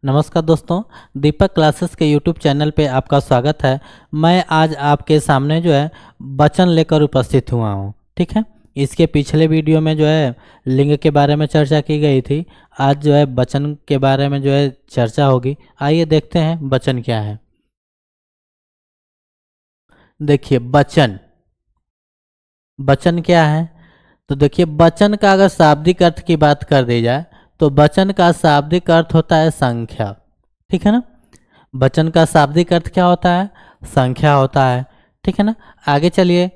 नमस्कार दोस्तों, दीपक क्लासेस के यूट्यूब चैनल पे आपका स्वागत है। मैं आज आपके सामने जो है वचन लेकर उपस्थित हुआ हूँ। ठीक है, इसके पिछले वीडियो में जो है लिंग के बारे में चर्चा की गई थी। आज जो है वचन के बारे में जो है चर्चा होगी। आइए देखते हैं वचन क्या है। देखिए वचन, वचन क्या है तो देखिए वचन का अगर शाब्दिक अर्थ की बात कर दी जाए तो वचन का शाब्दिक अर्थ होता है संख्या। ठीक है ना, वचन का शाब्दिक अर्थ क्या होता है? संख्या होता है। ठीक है ना, आगे चलिए।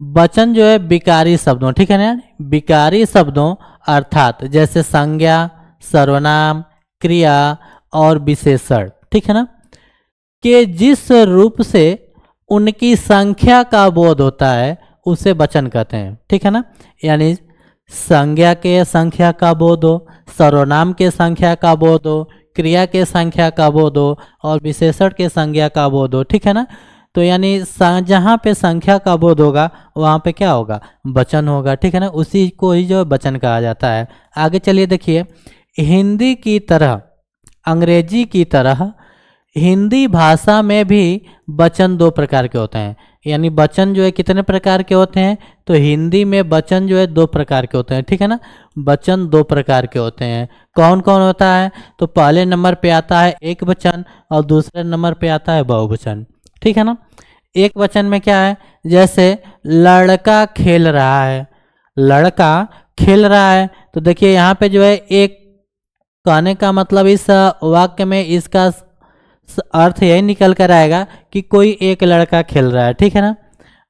वचन जो है विकारी शब्दों, ठीक है ना, विकारी शब्दों अर्थात जैसे संज्ञा, सर्वनाम, क्रिया और विशेषण, ठीक है ना, के जिस रूप से उनकी संख्या का बोध होता है उसे वचन कहते हैं। ठीक है ना, यानी संज्ञा के संख्या का बोध हो, सर्वनाम के संख्या का बोध हो, क्रिया के संख्या का बोध हो और विशेषण के संज्ञा का बोध हो। ठीक है ना, तो यानी जहाँ पे संख्या का बोध होगा वहाँ पे क्या होगा? वचन होगा। ठीक है ना, उसी को ही जो वचन कहा जाता है। आगे चलिए देखिए, हिंदी की तरह अंग्रेजी की तरह हिंदी भाषा में भी वचन दो प्रकार के होते हैं। यानी वचन जो है कितने प्रकार के होते हैं? तो हिंदी में वचन जो है दो प्रकार के होते हैं। ठीक है ना, वचन दो प्रकार के होते हैं। कौन कौन होता है? तो पहले नंबर पे आता है एक वचन और दूसरे नंबर पे आता है बहुवचन। ठीक है ना, एक वचन में क्या है? जैसे लड़का खेल रहा है, लड़का खेल रहा है, तो देखिए यहाँ पे जो है एक, कहने का मतलब इस वाक्य में इसका अर्थ यही निकल कर आएगा कि कोई एक लड़का खेल रहा है। ठीक है ना,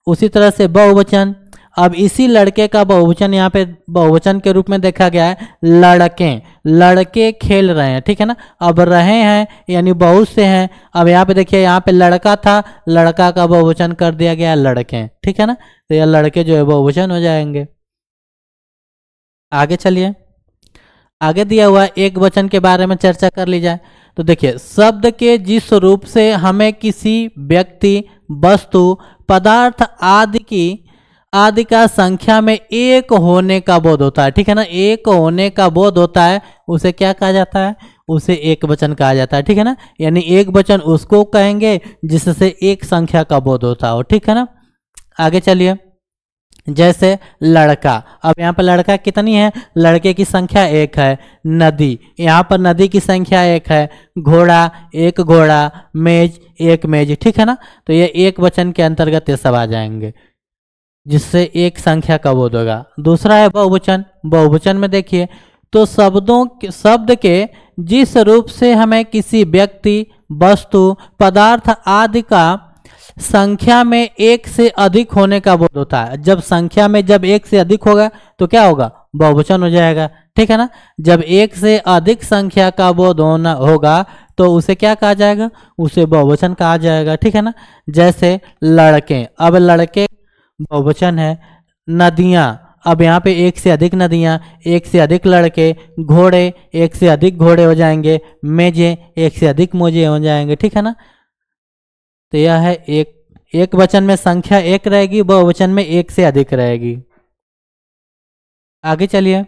उसी तरह से बहुवचन, अब इसी लड़के का बहुवचन यहाँ पे बहुवचन के रूप में देखा गया है, लड़के, लड़के खेल रहे हैं। ठीक है ना, अब रहे हैं यानी बहुत से हैं। अब यहाँ पे देखिए, यहाँ पे लड़का था, लड़का का बहुवचन कर दिया गया लड़के। ठीक है ना, तो यह लड़के जो है बहुवचन हो जाएंगे। आगे चलिए, आगे दिया हुआ एक वचन के बारे में चर्चा कर ली जाए तो देखिए, शब्द के जिस रूप से हमें किसी व्यक्ति, वस्तु, पदार्थ आदि का संख्या में एक होने का बोध होता है। ठीक है ना, एक होने का बोध होता है, उसे क्या कहा जाता है? उसे एक वचन कहा जाता है। ठीक है ना, यानी एक वचन उसको कहेंगे जिससे एक संख्या का बोध होता हो। ठीक है ना, आगे चलिए। जैसे लड़का, अब यहाँ पर लड़का कितनी है? लड़के की संख्या एक है। नदी, यहाँ पर नदी की संख्या एक है। घोड़ा, एक घोड़ा। मेज, एक मेज। ठीक है ना, तो ये एक वचन के अंतर्गत ये सब आ जाएंगे जिससे एक संख्या का बोध होगा। दूसरा है बहुवचन। बहुवचन में देखिए, तो शब्द के जिस रूप से हमें किसी व्यक्ति, वस्तु, पदार्थ आदि का संख्या में एक से अधिक होने का बोध होता है। जब संख्या में जब एक से अधिक होगा तो क्या होगा? बहुवचन हो जाएगा। ठीक है ना, जब एक से अधिक संख्या का बोध होना होगा तो उसे क्या कहा जाएगा? उसे बहुवचन कहा जाएगा। ठीक है ना, जैसे लड़के, अब लड़के बहुवचन है। नदियाँ, अब यहाँ पे एक से अधिक नदियाँ, एक से अधिक लड़के। घोड़े, एक से अधिक घोड़े हो जाएंगे। मेजे, एक से अधिक मोजे हो जाएंगे। ठीक है ना, तो यह है एक वचन में संख्या एक रहेगी, बहुवचन में एक से अधिक रहेगी। आगे चलिए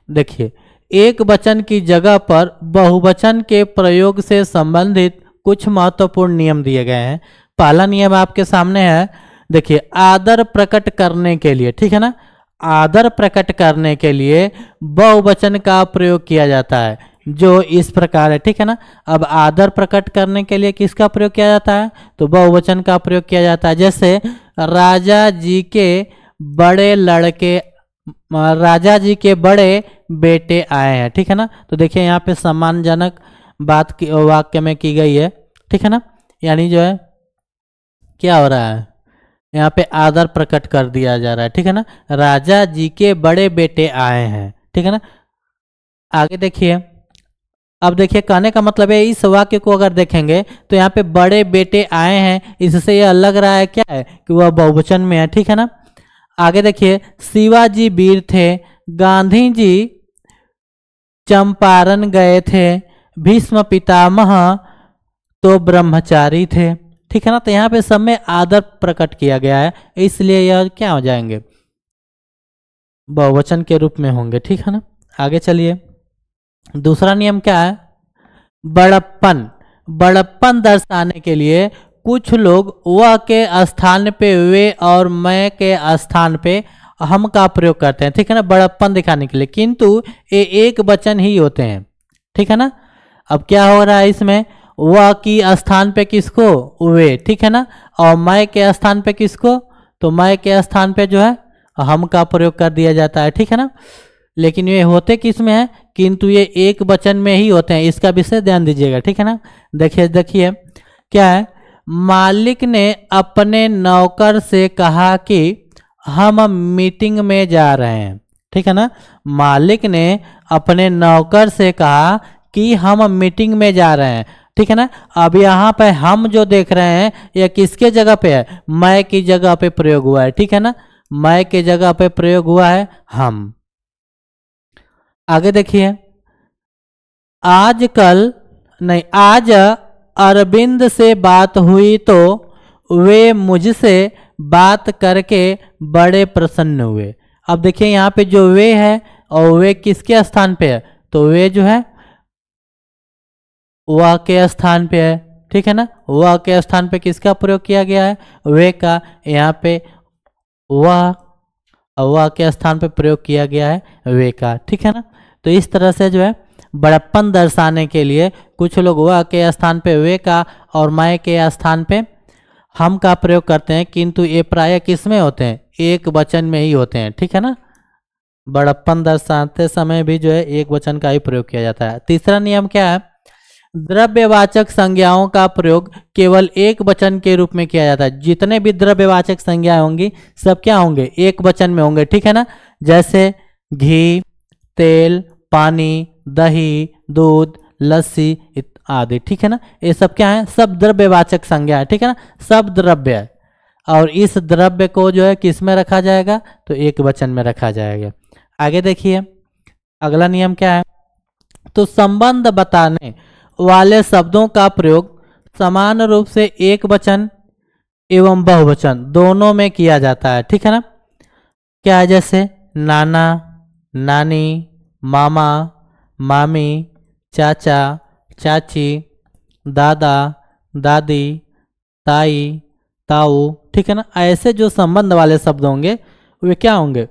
देखिए, एक वचन की जगह पर बहुवचन के प्रयोग से संबंधित कुछ महत्वपूर्ण नियम दिए गए हैं। पहला नियम आपके सामने है, देखिए, आदर प्रकट करने के लिए, ठीक है ना, आदर प्रकट करने के लिए बहुवचन का प्रयोग किया जाता है, जो इस प्रकार है। ठीक है ना, अब आदर प्रकट करने के लिए किसका प्रयोग किया जाता है? तो बहुवचन का प्रयोग किया जाता है। जैसे राजा जी के बड़े लड़के, राजा जी के बड़े बेटे आए हैं। ठीक है ना, तो देखिए यहाँ पे सम्मानजनक बात की वाक्य में की गई है। ठीक है ना, यानी जो है क्या हो रहा है, यहाँ पे आदर प्रकट कर दिया जा रहा है। ठीक है ना, राजा जी के बड़े बेटे आए हैं। ठीक है ना, आगे देखिए, अब देखिए कहने का मतलब है, इस वाक्य को अगर देखेंगे तो यहाँ पे बड़े बेटे आए हैं, इससे यह लग रहा है क्या है कि वह बहुवचन में है। ठीक है ना, आगे देखिए, शिवाजी वीर थे, गांधी जी चंपारण गए थे, भीष्म पितामह तो ब्रह्मचारी थे। ठीक है ना, तो यहाँ पे सब में आदर प्रकट किया गया है, इसलिए यह क्या हो जाएंगे? बहुवचन के रूप में होंगे। ठीक है ना, आगे चलिए। दूसरा नियम क्या है? बड़प्पन, बड़प्पन दर्शाने के लिए कुछ लोग वह के स्थान पे वे और मैं के स्थान पे हम का प्रयोग करते हैं, ठीक है ना, बड़प्पन दिखाने के लिए, किंतु ये एक वचन ही होते हैं, ठीक है ना। अब क्या हो रहा है इसमें, वह की स्थान पे किसको, वे, ठीक है ना, और मैं के स्थान पे किसको, तो मैं के स्थान पे जो है हम का प्रयोग कर दिया जाता है, ठीक है ना। लेकिन ये होते किस में है, किंतु ये एक वचन में ही होते हैं, इसका विषय ध्यान दीजिएगा, ठीक है ना। देखिए देखिए क्या है, मालिक ने अपने नौकर से कहा कि हम मीटिंग में जा रहे हैं, ठीक है ना। मालिक ने अपने नौकर से कहा कि हम मीटिंग में जा रहे हैं, ठीक है ना। अब यहाँ पे हम जो देख रहे हैं यह किसके जगह पे है, मैं की जगह पे प्रयोग हुआ है, ठीक है ना, मैं के जगह पे प्रयोग हुआ है हम। आगे देखिए, आजकल नहीं, आज अरविंद से बात हुई तो वे मुझसे बात करके बड़े प्रसन्न हुए। अब देखिए यहाँ पे जो वे है और वे किसके स्थान पे है, तो वे जो है वह के स्थान पे है, ठीक है ना। वह के स्थान पे किसका प्रयोग किया गया है, वे का, यहाँ पे वह के स्थान पे प्रयोग किया गया है वे का, ठीक है ना। तो इस तरह से जो है बड़प्पन दर्शाने के लिए कुछ लोग वह के स्थान पे वे का और मैं के स्थान पे हम का प्रयोग करते हैं, किंतु ये प्राय किस में होते हैं, एक वचन में ही होते हैं, ठीक है ना। बड़प्पन दर्शाते समय भी जो है एक वचन का ही प्रयोग किया जाता है। तीसरा नियम क्या है, द्रव्यवाचक संज्ञाओं का प्रयोग केवल एक वचन के रूप में किया जाता है। जितने भी द्रव्यवाचक संज्ञाएं होंगी सब क्या होंगे, एक वचन में होंगे, ठीक है ना। जैसे घी, तेल, पानी, दही, दूध, लस्सी आदि, ठीक है ना। ये सब क्या है, सब द्रव्यवाचक संज्ञा है, ठीक है ना, सब द्रव्य है। और इस द्रव्य को जो है किस में रखा जाएगा, तो एक वचन में रखा जाएगा। आगे देखिए अगला नियम क्या है, तो संबंध बताने वाले शब्दों का प्रयोग समान रूप से एक वचन एवं बहुवचन दोनों में किया जाता है, ठीक है ना। क्या है, जैसे नाना, नानी, मामा, मामी, चाचा, चाची, दादा, दादी, ताई, ताऊ, ठीक है ना। ऐसे जो संबंध वाले शब्द होंगे वे क्या होंगे,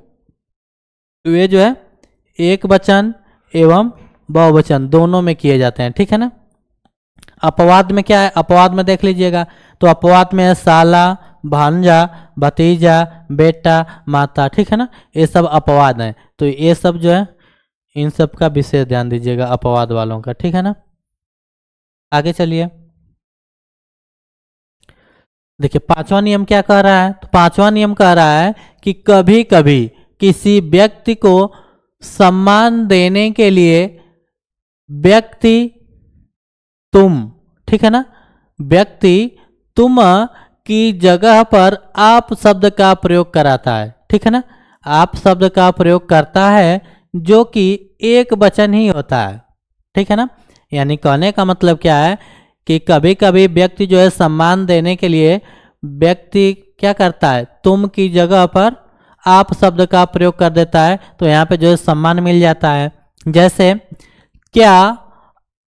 वे जो है एक वचन एवं बहुवचन दोनों में किए जाते हैं, ठीक है ना। अपवाद में क्या है, अपवाद में देख लीजिएगा, तो अपवाद में है साला, भांजा, भतीजा, बेटा, माता, ठीक है ना। ये सब अपवाद हैं, तो ये सब जो है इन सब का विशेष ध्यान दीजिएगा अपवाद वालों का, ठीक है ना। आगे चलिए देखिए पांचवा नियम क्या कह रहा है, तो पांचवा नियम कह रहा है कि कभी कभी किसी व्यक्ति को सम्मान देने के लिए व्यक्ति तुम, ठीक है ना, व्यक्ति तुम की जगह पर आप शब्द का प्रयोग कराता है, ठीक है ना। आप शब्द का प्रयोग करता है जो कि एक वचन ही होता है, ठीक है ना। यानी कहने का मतलब क्या है कि कभी कभी व्यक्ति जो है सम्मान देने के लिए व्यक्ति क्या करता है, तुम की जगह पर आप शब्द का प्रयोग कर देता है, तो यहाँ पे जो है सम्मान मिल जाता है। जैसे क्या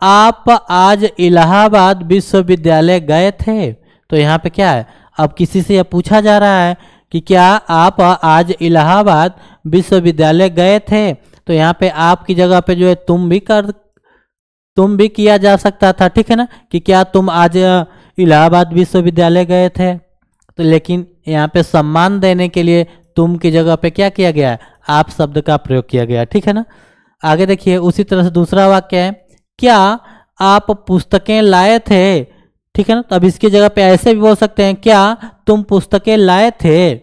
आप आज इलाहाबाद विश्वविद्यालय गए थे, तो यहाँ पे क्या है, अब किसी से यह पूछा जा रहा है कि क्या आप आज इलाहाबाद विश्वविद्यालय गए थे, तो यहाँ पे आपकी जगह पे जो है तुम भी किया जा सकता था, ठीक है ना, कि क्या तुम आज इलाहाबाद विश्वविद्यालय गए थे। तो लेकिन यहाँ पे सम्मान देने के लिए तुम की जगह पे क्या किया गया है, आप शब्द का प्रयोग किया गया, ठीक है ना। आगे देखिए उसी तरह से दूसरा वाक्य है, क्या आप पुस्तकें लाए थे, ठीक है ना। तो अब इसकी जगह पे ऐसे भी बोल सकते हैं, क्या तुम पुस्तकें लाए थे,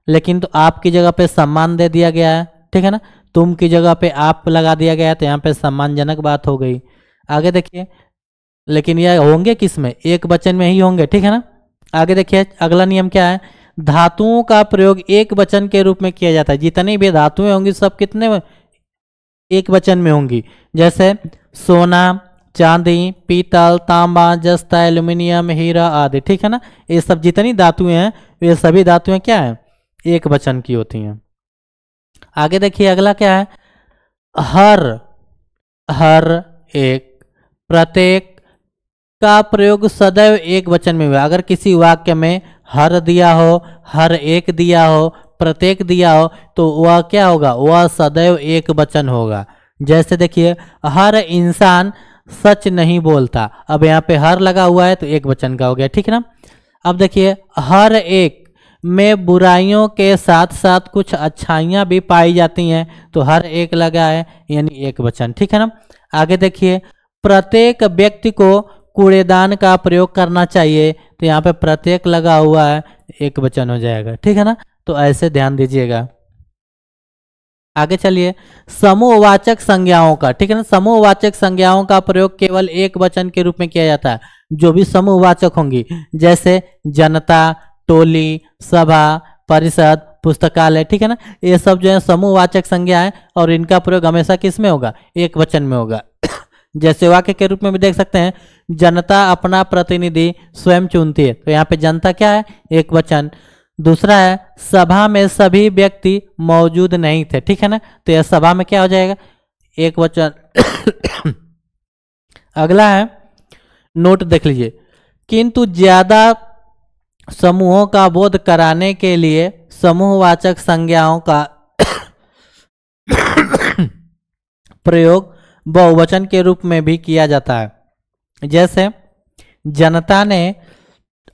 लेकिन तो आपकी जगह पे सम्मान दे दिया गया है, ठीक है ना। तुम की जगह पे आप लगा दिया गया है, तो यहाँ पे सम्मानजनक बात हो गई। आगे देखिए, लेकिन यह होंगे किस में, एक वचन में ही होंगे, ठीक है ना। आगे देखिए अगला नियम क्या है, धातुओं का प्रयोग एक वचन के रूप में किया जाता है। जितनी भी धातुएं होंगी सब कितने एक वचन में होंगी, जैसे सोना, चांदी, पीतल, तांबा, जस्ता, एल्यूमिनियम, हीरा आदि, ठीक है ना। ये सब जितनी धातुएं हैं ये सभी धातुएं क्या है, एक वचन की होती हैं। आगे देखिए अगला क्या है, हर, हर एक, प्रत्येक का प्रयोग सदैव एक वचन में हुआ। अगर किसी वाक्य में हर दिया हो, हर एक दिया हो, प्रत्येक दिया हो, तो वह क्या होगा, वह सदैव एक वचन होगा। जैसे देखिए, हर इंसान सच नहीं बोलता। अब यहाँ पे हर लगा हुआ है तो एक वचन का हो गया, ठीक है ना। अब देखिए, हर एक में बुराइयों के साथ साथ कुछ अच्छाइयाँ भी पाई जाती हैं, तो हर एक लगा है यानी एक वचन, ठीक है ना। आगे देखिए, प्रत्येक व्यक्ति को कूड़ेदान का प्रयोग करना चाहिए, तो यहाँ पे प्रत्येक लगा हुआ है, एक वचन हो जाएगा, ठीक है ना। तो ऐसे ध्यान दीजिएगा। आगे चलिए, समूहवाचक संज्ञाओं का, ठीक है ना। समूहवाचक संज्ञाओं का प्रयोग केवल एक वचन के रूप में किया जाता है, जो भी समूहवाचक होंगी, जैसे जनता, टोली, सभा, परिषद, पुस्तकालय, ठीक है ना। ये सब जो है समूहवाचक संज्ञा है और इनका प्रयोग हमेशा किस में होगा, एक वचन में होगा। जैसे वाक्य के रूप में भी देख सकते हैं, जनता अपना प्रतिनिधि स्वयं चुनती है, तो यहाँ पे जनता क्या है, एक वचन। दूसरा है, सभा में सभी व्यक्ति मौजूद नहीं थे, ठीक है ना, तो यह सभा में क्या हो जाएगा, एक वचन। अगला है, नोट देख लीजिए, किंतु ज्यादा समूहों का बोध कराने के लिए समूहवाचक संज्ञाओं का प्रयोग बहुवचन के रूप में भी किया जाता है। जैसे जनता ने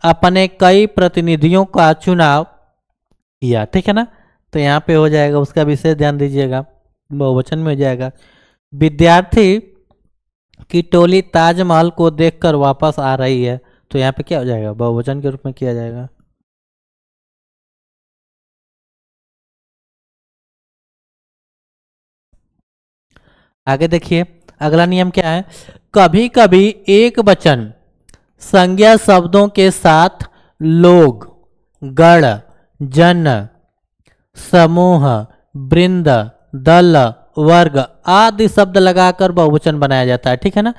अपने कई प्रतिनिधियों का चुनाव किया, ठीक है ना, तो यहाँ पे हो जाएगा, उसका विशेष ध्यान दीजिएगा, बहुवचन में हो जाएगा। विद्यार्थी की टोली ताजमहल को देखकर वापस आ रही है, तो यहाँ पे क्या हो जाएगा, बहुवचन के रूप में किया जाएगा। आगे देखिए, अगला नियम क्या है, कभी कभी एक वचन संज्ञा शब्दों के साथ लोग, गण, जन, समूह, वृंद, दल, वर्ग आदि शब्द लगाकर बहुवचन बनाया जाता है, ठीक है ना।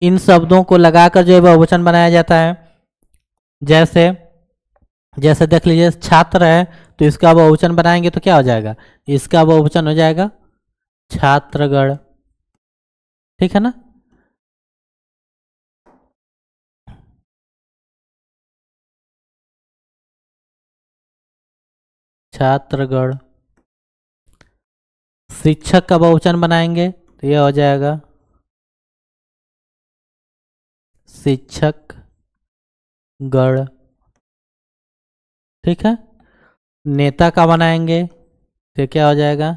इन शब्दों को लगाकर जो है बहुवचन बनाया जाता है। जैसे जैसे देख लीजिए, छात्र है तो इसका बहुवचन बनाएंगे तो क्या हो जाएगा, इसका बहुवचन हो जाएगा छात्रगण, ठीक है ना। छात्रगण। शिक्षक का बहुवचन बनाएंगे तो यह हो जाएगा शिक्षक गण, ठीक है। नेता का बनाएंगे तो क्या हो जाएगा,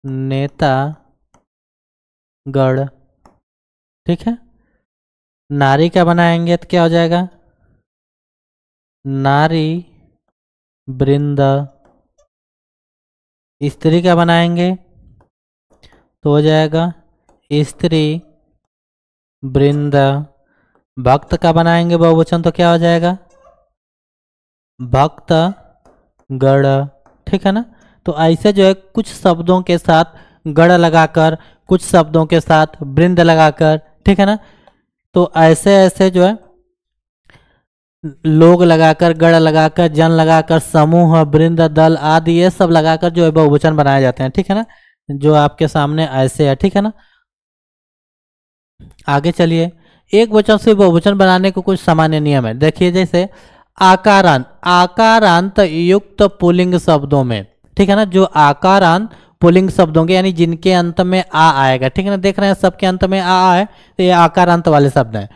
नेता गण, ठीक है। नारी का बनाएंगे तो क्या हो जाएगा, नारी वृंद। स्त्री का बनाएंगे तो हो जाएगा स्त्री वृंद। भक्त का बनाएंगे बहुवचन तो क्या हो जाएगा, भक्त गण, ठीक है ना। तो ऐसे जो है कुछ शब्दों के साथ गण लगाकर, कुछ शब्दों के साथ वृंद लगाकर, ठीक है ना। तो ऐसे ऐसे जो है लोग लगाकर, गण लगाकर, जन लगाकर, समूह, वृंद, दल आदि ये सब लगाकर जो है बहुवचन बनाए जाते हैं, ठीक है ना, जो आपके सामने ऐसे है, ठीक है ना। आगे चलिए, एक वचन से बहुवचन बनाने को कुछ सामान्य नियम है। देखिए, जैसे आकारांत, आकारांत युक्त पुल्लिंग शब्दों में, ठीक है ना, जो आकारांत पुल्लिंग शब्दों के यानी जिनके अंत में आ आएगा, ठीक है ना, देख रहे हैं सबके अंत में आ है, तो ये आकारांत वाले शब्द हैं।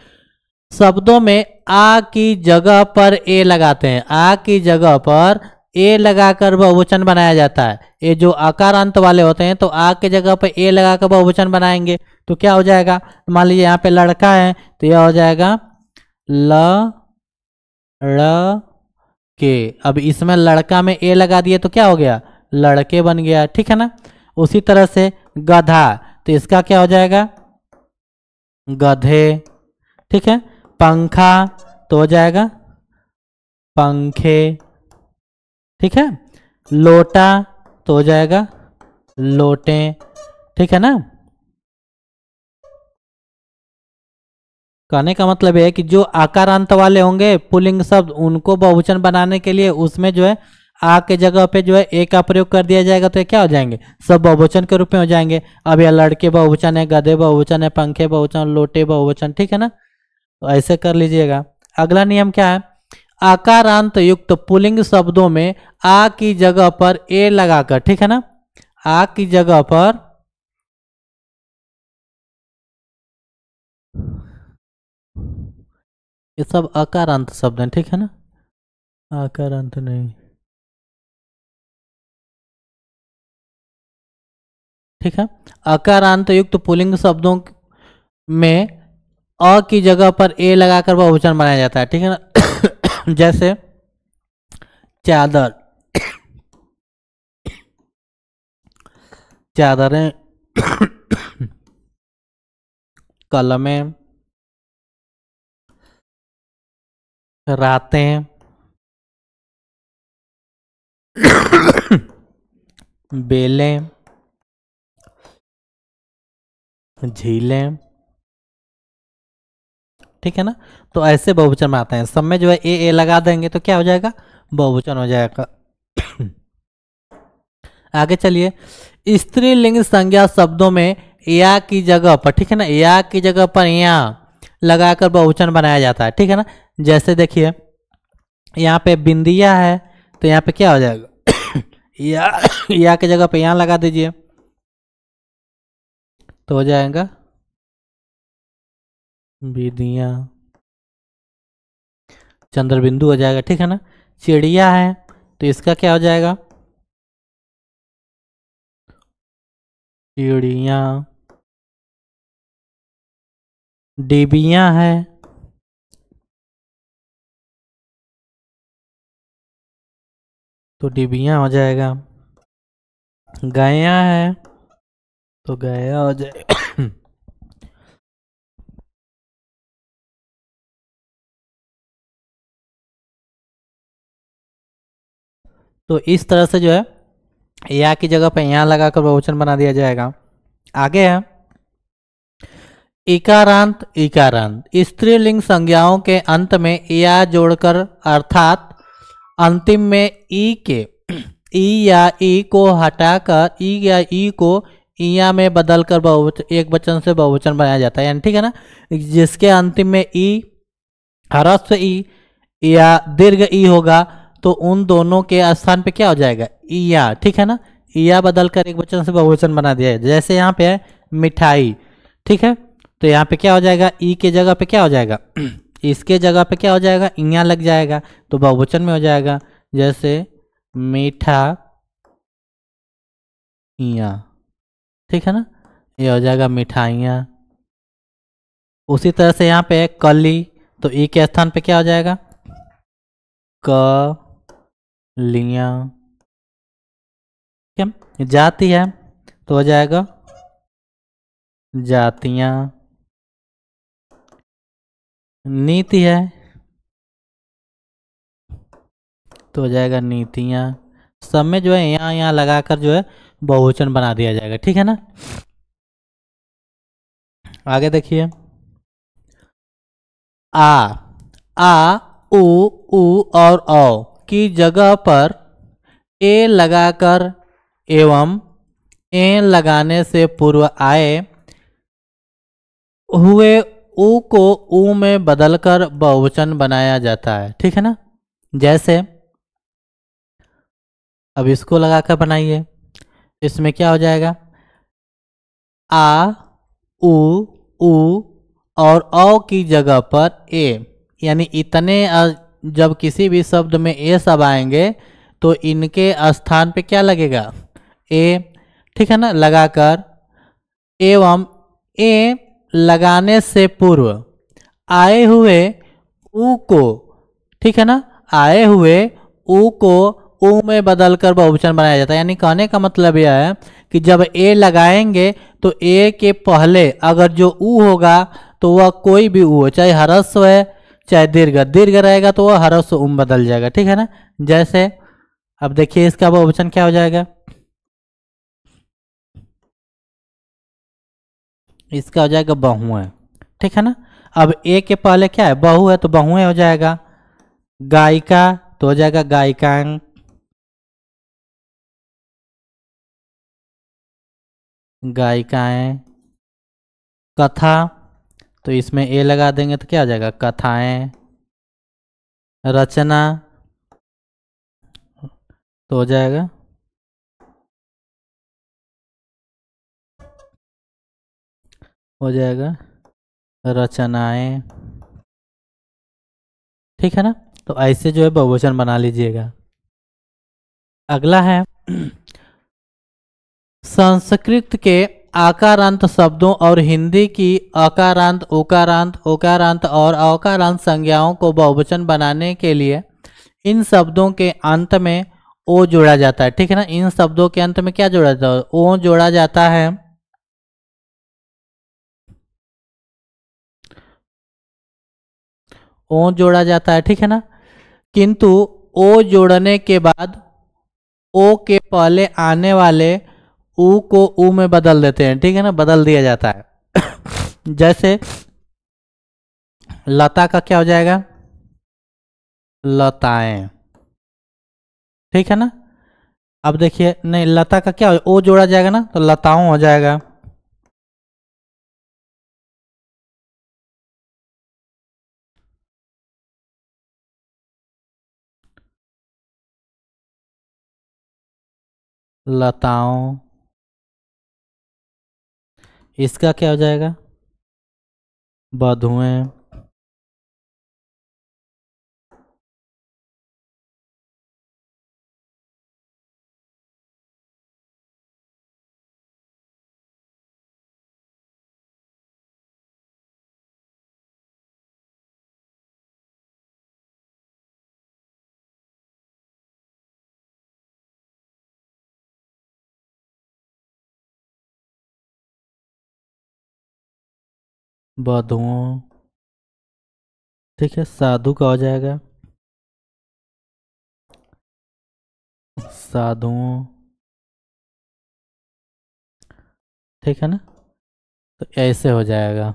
शब्दों में आ की जगह पर ए लगाते हैं, आ की जगह पर ए लगाकर बहुवचन बनाया जाता है। ये जो आकारांत वाले होते हैं तो आ की जगह पर ए लगाकर बहुवचन बनाएंगे तो क्या हो जाएगा, मान लीजिए यहाँ पे लड़का है तो यह हो जाएगा ल ड़ के। अब इसमें लड़का में ए लगा दिए तो क्या हो गया, लड़के बन गया, ठीक है ना। उसी तरह से गधा, तो इसका क्या हो जाएगा, गधे, ठीक है। पंखा तो हो जाएगा पंखे, ठीक है। लोटा तो हो जाएगा लोटे, ठीक है ना। कहने का मतलब है कि जो आकारांत वाले होंगे पुल्लिंग शब्द, उनको बहुवचन बनाने के लिए उसमें जो है आ के जगह पे जो है ए का प्रयोग कर दिया जाएगा तो ये क्या हो जाएंगे, सब बहुवचन के रूप में हो जाएंगे। अब यह लड़के बहुवचन है, गधे बहुवचन है, पंखे बहुवचन, लोटे बहुवचन, ठीक है ना। तो ऐसे कर लीजिएगा। अगला नियम क्या है, आकारांत युक्त पुल्लिंग शब्दों में आ की जगह पर ए लगाकर, ठीक है ना, आ की जगह पर ये सब अकारांत शब्द हैं, ठीक है ना, आकारांत नहीं, ठीक है। अकारांत युक्त पुल्लिंग शब्दों में अ की जगह पर ए लगाकर बहुवचन बनाया जाता है, ठीक है ना। जैसे चादर, चादरें, कलमें, रातें, बेलें, झीलें, ठीक है ना। तो ऐसे बहुवचन में आते हैं, सब में जो है ए लगा देंगे तो क्या हो जाएगा, बहुवचन हो जाएगा। आगे चलिए, स्त्रीलिंग संज्ञा शब्दों में या की जगह पर, ठीक है ना, या की जगह पर या लगाकर बहुवचन बनाया जाता है, ठीक है ना। जैसे देखिए यहाँ पे बिंदिया है तो यहाँ पे क्या हो जाएगा, या की जगह पे यहाँ लगा दीजिए तो हो जाएगा बिंदिया, चंद्रबिंदु हो जाएगा, ठीक है ना। चिड़िया है तो इसका क्या हो जाएगा, चिड़िया। डिबिया है तो डिबिया हो जाएगा। गया है तो गया हो जाएगा। तो इस तरह से जो है या की जगह पे यहाँ लगाकर बहुवचन बना दिया जाएगा। आगे है इकारांत, इकारांत स्त्रीलिंग संज्ञाओं के अंत में या जोड़कर, अर्थात अंतिम में ई या ई को हटाकर ई या ई को इया में बदलकर बहुवचन, एक वचन से बहुवचन बनाया जाता है, यानी ठीक है ना। जिसके अंतिम में ई, ह्रस्व ई या दीर्घ ई होगा तो उन दोनों के स्थान पे क्या हो जाएगा, इया, ठीक है ना। इया बदलकर एक वचन से बहुवचन बना दिया है। जैसे यहाँ पे है मिठाई, ठीक है, तो यहाँ पे क्या हो जाएगा, ई के जगह पे क्या हो जाएगा, इसके जगह पे क्या हो जाएगा, इया लग जाएगा तो बहुवचन में हो जाएगा। जैसे मीठा इया, ठीक है ना, ये हो जाएगा मिठाइयाँ। उसी तरह से यहाँ पे है कली तो ई के स्थान पे क्या हो जाएगा, क लिया। क्या जाति है तो हो जाएगा जातियां। नीति है तो हो जाएगा नीतियां। सब में जो है यहाँ यहाँ लगाकर जो है बहुवचन बना दिया जाएगा, ठीक है ना। आगे देखिए आ उ और औ की जगह पर ए लगाकर एवं ए लगाने से पूर्व आए हुए उ को उ में बदलकर बहुवचन बनाया जाता है, ठीक है ना। जैसे अब इसको लगाकर बनाइए, इसमें क्या हो जाएगा, आ उ और औ की जगह पर ए, यानी इतने जब किसी भी शब्द में ए सब आएंगे तो इनके स्थान पे क्या लगेगा, ए, ठीक है ना, लगाकर एवं ए लगाने से पूर्व आए हुए उ को, ठीक है ना, आए हुए उ को उ में बदलकर बहुवचन बनाया जाता है। यानी कहने का मतलब यह है कि जब ए लगाएंगे तो ए के पहले अगर जो उ होगा तो वह कोई भी उ हो, चाहे ह्रस्व है चाहे दीर्घ, दीर्घ रहेगा तो वह ह्रस्व उ में बदल जाएगा, ठीक है ना। जैसे अब देखिए इसका बहुवचन क्या हो जाएगा, इसका हो जाएगा बहुएं, ठीक है ना। अब ए के पहले क्या है, बहु है तो बहुएं हो जाएगा। गायिका तो हो जाएगा गायिकांग, गायिकाएं। कथा, तो इसमें ए लगा देंगे तो क्या आ जाएगा, कथाएं। रचना, तो हो जाएगा रचनाएं। ठीक है ना। तो ऐसे जो है बहुवचन बना लीजिएगा। अगला है संस्कृत के आकारांत शब्दों और हिंदी की अकारांत, उकारांत, ओकारांत और अकारांत संज्ञाओं को बहुवचन बनाने के लिए इन शब्दों के अंत में ओ जोड़ा जाता है। ठीक है ना। इन शब्दों के अंत में क्या जोड़ा जाता है, ओ जोड़ा जाता है। ओ जोड़ा जाता है। ठीक है ना। किंतु ओ जोड़ने के बाद ओ के पहले आने वाले ऊ को ऊ में बदल देते हैं। ठीक है ना, बदल दिया जाता है। जैसे लता का क्या हो जाएगा, लताएं। ठीक है ना। अब देखिए, नहीं, लता का क्या हो, ओ जोड़ा जाएगा ना, तो लताओं हो जाएगा। लताओं। इसका क्या हो जाएगा, बधुएं। बधुओं। ठीक है, साधु का हो जाएगा, साधुओं। ठीक है ना। तो ऐसे हो जाएगा।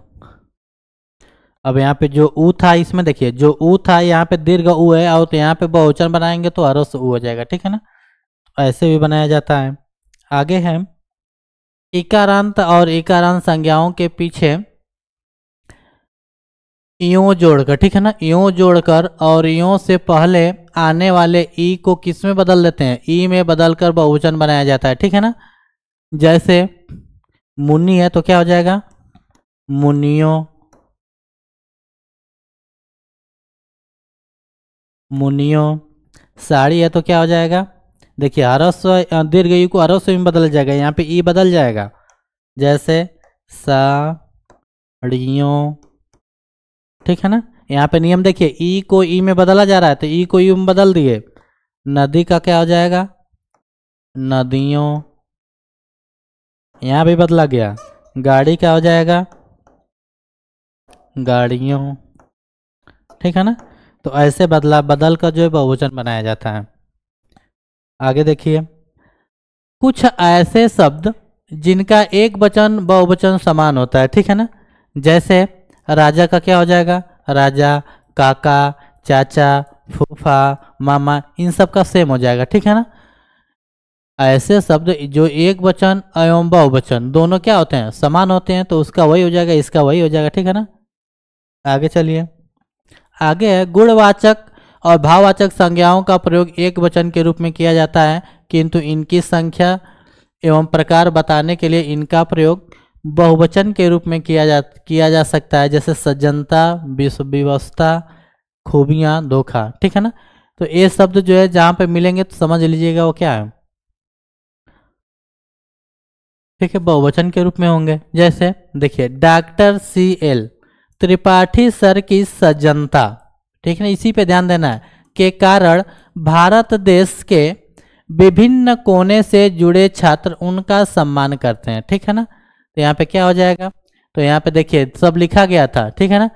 अब यहाँ पे जो ऊ था, इसमें देखिए जो ऊ था यहाँ पे दीर्घ ऊ है, और तो यहाँ पे बहुवचन बनाएंगे तो ह्रस्व ऊ हो जाएगा। ठीक है ना। तो ऐसे भी बनाया जाता है। आगे है इकारांत और इकारांत संज्ञाओं के पीछे इयों जोड़कर। ठीक है ना, इयों जोड़कर और इयों से पहले आने वाले ई को किस में बदल देते हैं, ई में बदलकर बहुवचन बनाया जाता है। ठीक है ना। जैसे मुनि है तो क्या हो जाएगा, मुनियों। मुनियों। साड़ी है तो क्या हो जाएगा, देखिए ह्रस्व दीर्घ ई को ह्रस्व में बदल जाएगा, यहाँ पे ई बदल जाएगा। जैसे साड़ियों। ठीक है ना। यहाँ पे नियम देखिए, ई को ई में बदला जा रहा है तो ई को ई में बदल दिए। नदी का क्या हो जाएगा, नदियों। यहाँ भी बदला गया। गाड़ी क्या हो जाएगा, गाड़ियों। ठीक है ना। तो ऐसे बदल कर जो है बहुवचन बनाया जाता है। आगे देखिए, कुछ ऐसे शब्द जिनका एक वचन बहुवचन समान होता है। ठीक है ना। जैसे राजा का क्या हो जाएगा, राजा, काका, चाचा, फूफा, मामा, इन सब का सेम हो जाएगा। ठीक है ना। ऐसे शब्द जो एक वचन एवं बहुवचन दोनों क्या होते हैं, समान होते हैं, तो उसका वही हो जाएगा, इसका वही हो जाएगा। ठीक है ना। आगे चलिए। आगे है गुणवाचक और भाववाचक संज्ञाओं का प्रयोग एक वचन के रूप में किया जाता है, किंतु इनकी संख्या एवं प्रकार बताने के लिए इनका प्रयोग बहुवचन के रूप में किया जा सकता है। जैसे सज्जनता, विवस्था, खूबियां, धोखा। ठीक है ना। तो ये शब्द जो है जहाँ पे मिलेंगे तो समझ लीजिएगा वो क्या है, ठीक है, बहुवचन के रूप में होंगे। जैसे देखिए, डॉक्टर CL त्रिपाठी सर की सज्जनता, ठीक है ना, इसी पे ध्यान देना है, के कारण भारत देश के विभिन्न कोने से जुड़े छात्र उनका सम्मान करते हैं। ठीक है ना। तो यहाँ पे क्या हो जाएगा, तो यहाँ पे देखिए सब लिखा गया था। ठीक है ना।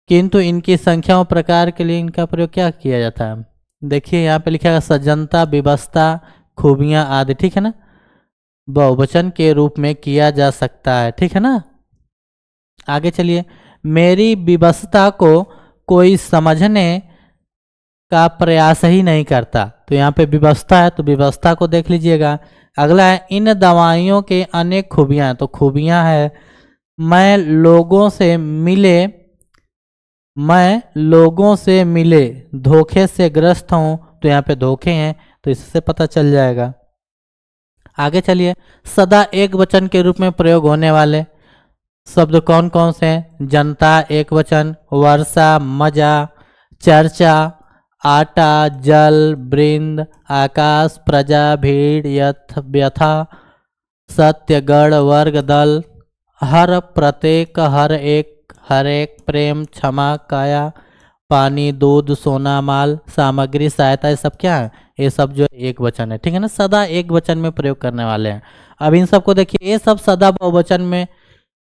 किंतु इनकी संख्याओं प्रकार के लिए इनका प्रयोग क्या किया जाता है, देखिए यहाँ पे लिखा है सज्जनता, विवस्था, खूबियां आदि। ठीक है ना। बहुवचन के रूप में किया जा सकता है। ठीक है ना। आगे चलिए, मेरी विवस्था को कोई समझने का प्रयास ही नहीं करता। तो यहाँ पे विवस्था है तो विवस्था को देख लीजिएगा। अगला है इन दवाइयों के अनेक खूबियां, तो खूबियां है मैं लोगों से मिले धोखे से ग्रस्त हूं, तो यहाँ पे धोखे हैं तो इससे पता चल जाएगा। आगे चलिए, सदा एक वचन के रूप में प्रयोग होने वाले शब्द कौन कौन से हैं? जनता एक वचन, वर्षा, मजा, चर्चा, आटा, जल, वृंद, आकाश, प्रजा, भीड़, यथ, व्यथा, सत्य, गण, वर्ग, दल, हर, प्रत्येक, हर एक, प्रेम, क्षमा, काया, पानी, दूध, सोना, माल, सामग्री, सहायता, ये सब क्या है? ये सब जो एक वचन है, ठीक है ना, सदा एक वचन में प्रयोग करने वाले हैं। अब इन सबको देखिए, ये सब सदा बहुवचन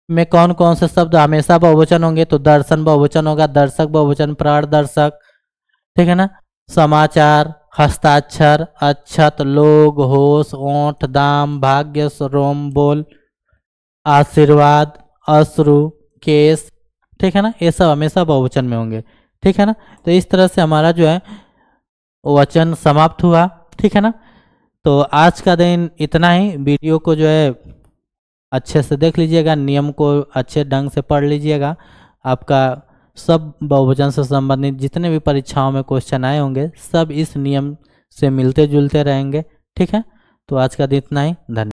में कौन कौन से शब्द हमेशा बहुवचन होंगे? तो दर्शन बहुवचन होगा, दर्शक बहुवचन, प्राण दर्शक, ठीक है ना, समाचार, हस्ताक्षर, अक्षत, लोग, होश, ओंठ, दाम, भाग्य, रोम, बोल, आशीर्वाद, अश्रु, केस, ठीक है ना, ये सब हमेशा बहुवचन में होंगे, ठीक है ना। तो इस तरह से हमारा जो है वचन समाप्त हुआ, ठीक है ना। तो आज का दिन इतना ही। वीडियो को जो है अच्छे से देख लीजिएगा, नियम को अच्छे ढंग से पढ़ लीजिएगा। आपका सब बहुवचन से संबंधित जितने भी परीक्षाओं में क्वेश्चन आए होंगे सब इस नियम से मिलते जुलते रहेंगे, ठीक है। तो आज का दिन इतना ही, धन्यवाद।